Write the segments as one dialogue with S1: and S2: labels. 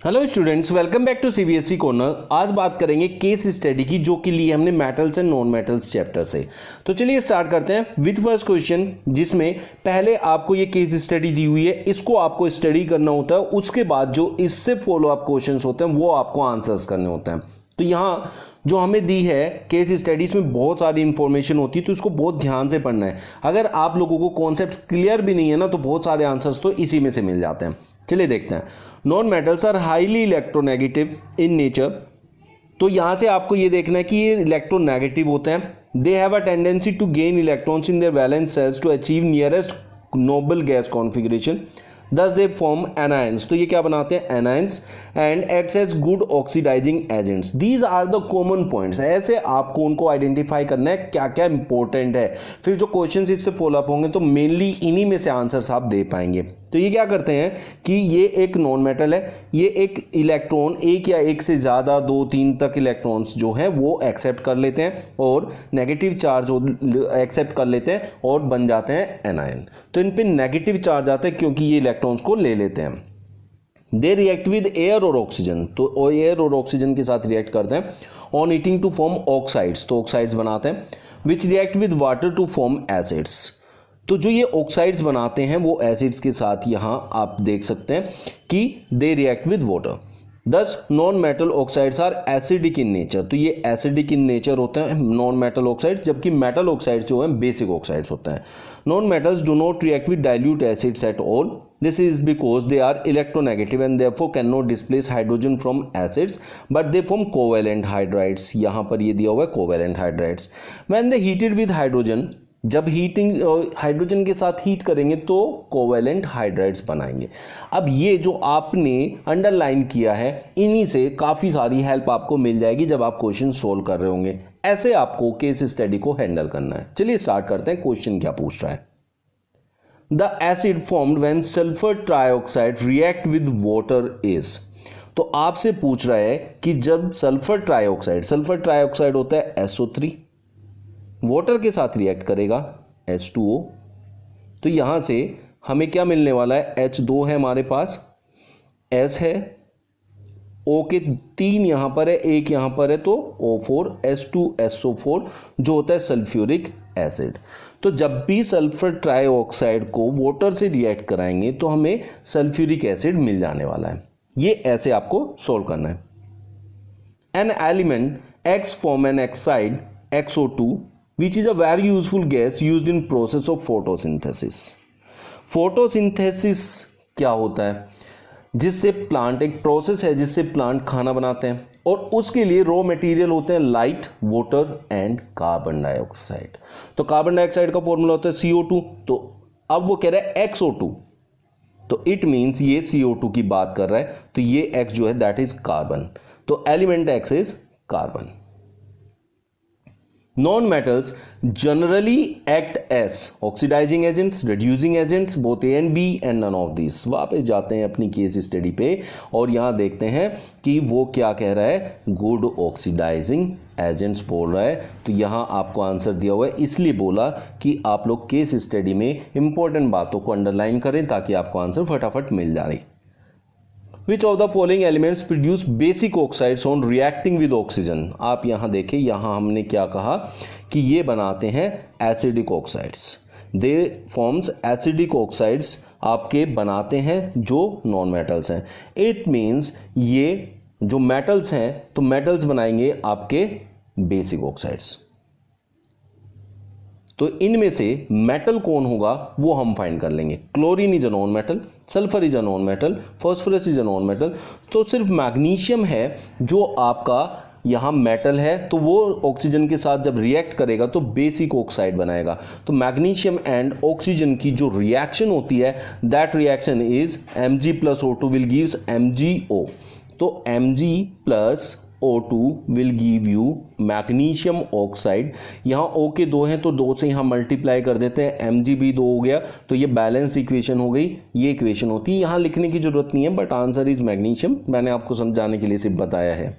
S1: Hello students, welcome back to CBSE corner. आज बात करेंगे केस स्टडी की, जो कि ली हमने metals and non metals chapter से। तो चलिए स्टार्ट करते हैं विद फर्स्ट क्वेश्चन, जिसमें पहले आपको ये केस स्टडी दी हुई है, इसको आपको स्टडी करना होता है। उसके बाद जो इससे फॉलो अप क्वेश्चंस होते हैं वो आपको आंसर्स करने होते हैं। तो यहाँ जो हमें दी है केस स्टडीज में बहुत सारी इंफॉर्मेशन होती है, तो इसको बहुत ध्यान से पढ़ना है। अगर आप लोगों को कॉन्सेप्ट क्लियर भी नहीं है ना, तो बहुत सारे आंसर्स तो इसी में से मिल जाते हैं। चलिए देखते हैं। Non metals are highly electronegative in nature. तो यहां से आपको ये देखना है कि ये इलेक्ट्रोनेगेटिव होते हैं। They have a tendency to gain electrons in their valence shells to achieve nearest noble gas configuration, thus they form anions. तो ये क्या बनाते हैं? Anions and acts as good oxidising agents. These are the common points. ऐसे आपको उनको identify करना है क्या क्या इंपॉर्टेंट है। फिर जो क्वेश्चंस इससे फॉलो अप होंगे तो मेनली इन्हीं में से आंसर्स आप दे पाएंगे। तो ये क्या करते हैं कि ये एक नॉन मेटल है, ये एक इलेक्ट्रॉन एक या एक से ज़्यादा 2-3 तक इलेक्ट्रॉन्स जो हैं वो एक्सेप्ट कर लेते हैं और नेगेटिव चार्ज एक्सेप्ट कर लेते हैं और बन जाते हैं एनायन। तो इन पे नेगेटिव चार्ज आता है क्योंकि ये इलेक्ट्रॉन्स को ले लेते हैं। दे रिएक्ट विद एयर और ऑक्सीजन। तो एयर और ऑक्सीजन के साथ रिएक्ट करते हैं on heating to form oxides. तो ऑक्साइड्स बनाते हैं which react with water to form acids. तो जो ये ऑक्साइड्स बनाते हैं वो एसिड्स के साथ यहाँ आप देख सकते हैं कि they react with water. Thus non metal oxides are acidic in nature. तो ये एसिडिक इन नेचर होते हैं नॉन मेटल ऑक्साइड्स, जबकि मेटल ऑक्साइड्स जो हैं बेसिक ऑक्साइड्स होते हैं। Non metals do not react with dilute acids at all. This is because they are electronegative and therefore can not displace hydrogen from acids but they form covalent hydrides. यहाँ पर ये दिया हुआ है covalent hydrides. When they heated with hydrogen, जब heating hydrogen के साथ heat करेंगे तो कोवेलेंट हाइड्राइड्स बनाएंगे। अब ये जो आपने अंडरलाइन किया है, इन्हीं से काफ़ी सारी हेल्प आपको मिल जाएगी जब आप क्वेश्चन सोल्व कर रहे होंगे। ऐसे आपको केस स्टडी को हैंडल करना है। चलिए स्टार्ट करते हैं। क्वेश्चन क्या पूछ रहा है? The acid formed when sulphur trioxide react with water is. तो आपसे पूछ रहा है कि जब सल्फर ट्राइऑक्साइड होता है SO3, वाटर के साथ रिएक्ट करेगा H2O। तो यहां से हमें क्या मिलने वाला है? H2 है हमारे पास, S है, O के 3 यहां पर है, 1 यहां पर है, तो O4 H2SO4 जो होता है सल्फ्यूरिक एसिड। तो जब भी सल्फर ट्राइऑक्साइड को वाटर से रिएक्ट कराएंगे तो हमें सल्फ्यूरिक एसिड मिल जाने वाला है। ये ऐसे आपको सोल्व करना है। An element X form an oxide XO2 which is a very useful gas used in process of photosynthesis। Photosynthesis क्या होता है? जिससे प्लांट, एक प्रोसेस है जिससे प्लांट खाना बनाते हैं और उसके लिए रॉ मटेरियल होते हैं light, water and carbon dioxide. तो कार्बन डाइऑक्साइड का फॉर्मूला होता है CO2। तो अब वो कह रहा है XO2, तो इट मीन्स ये CO2 की बात कर रहा है। तो ये X जो है दैट इज कार्बन। तो element X is carbon. Non-metals generally act as oxidizing agents, reducing agents, both A and B and none of these। वापस जाते हैं अपनी केस स्टडी पे और यहाँ देखते हैं कि वो क्या कह रहा है। गुड ऑक्सीडाइजिंग एजेंट्स बोल रहा है। तो यहाँ आपको आंसर दिया हुआ है, इसलिए बोला कि आप लोग केस स्टडी में इंपॉर्टेंट बातों को अंडरलाइन करें ताकि आपको आंसर फटाफट मिल जाए। Which of the following elements produce basic oxides on reacting with oxygen? आप यहाँ देखें, यहाँ हमने क्या कहा कि ये बनाते हैं एसिडिक ऑक्साइड्स। दे फॉर्म्स एसिडिक ऑक्साइड्स आपके बनाते हैं जो नॉन मेटल्स हैं। इट मीन्स ये जो मेटल्स हैं तो मेटल्स बनाएंगे आपके बेसिक ऑक्साइड्स। तो इनमें से मेटल कौन होगा वो हम फाइंड कर लेंगे। Chlorine is a non metal, sulphur is a non metal, phosphorus is a non metal. तो सिर्फ मैग्नीशियम है जो आपका यहाँ मेटल है, तो वो ऑक्सीजन के साथ जब रिएक्ट करेगा तो बेसिक ऑक्साइड बनाएगा। तो मैग्नीशियम एंड ऑक्सीजन की जो रिएक्शन होती है that reaction is Mg+O2 will gives MgO। तो Mg+O2 will give you magnesium oxide. यहाँ O के 2 हैं तो 2 से यहाँ मल्टीप्लाई कर देते हैं, Mg भी 2 हो गया। तो ये बैलेंस्ड इक्वेशन हो गई। ये इक्वेशन होती है, यहाँ लिखने की जरूरत नहीं है, बट आंसर इज मैग्नीशियम। मैंने आपको समझाने के लिए सिर्फ बताया है।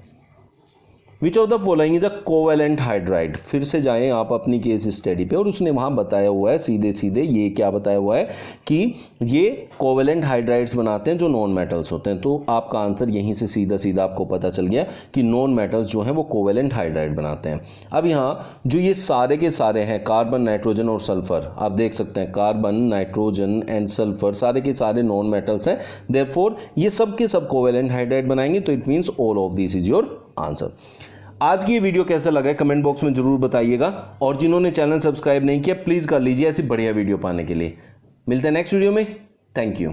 S1: Which of the following is a covalent hydride. फिर से जाएं आप अपनी केस स्टडी पे और उसने वहां बताया हुआ है सीधे सीधे, ये क्या बताया हुआ है कि ये कोवेलेंट हाइड्राइड्स बनाते हैं जो नॉन मेटल्स होते हैं। तो आपका आंसर यहीं से सीधा सीधा आपको पता चल गया कि नॉन मेटल्स जो हैं वो कोवेलेंट हाइड्राइड बनाते हैं। अब यहाँ जो ये सारे के सारे हैं कार्बन, नाइट्रोजन और सल्फर, आप देख सकते हैं कार्बन, नाइट्रोजन एंड सल्फर सारे के सारे नॉन मेटल्स हैं, देयरफॉर ये सब के सब कोवेलेंट हाइड्राइड बनाएंगे। तो it means all of this is your answer. आज की ये वीडियो कैसा लगा है कमेंट बॉक्स में जरूर बताइएगा, और जिन्होंने चैनल सब्सक्राइब नहीं किया प्लीज कर लीजिए ऐसी बढ़िया वीडियो पाने के लिए। मिलते हैं नेक्स्ट वीडियो में, थैंक यू।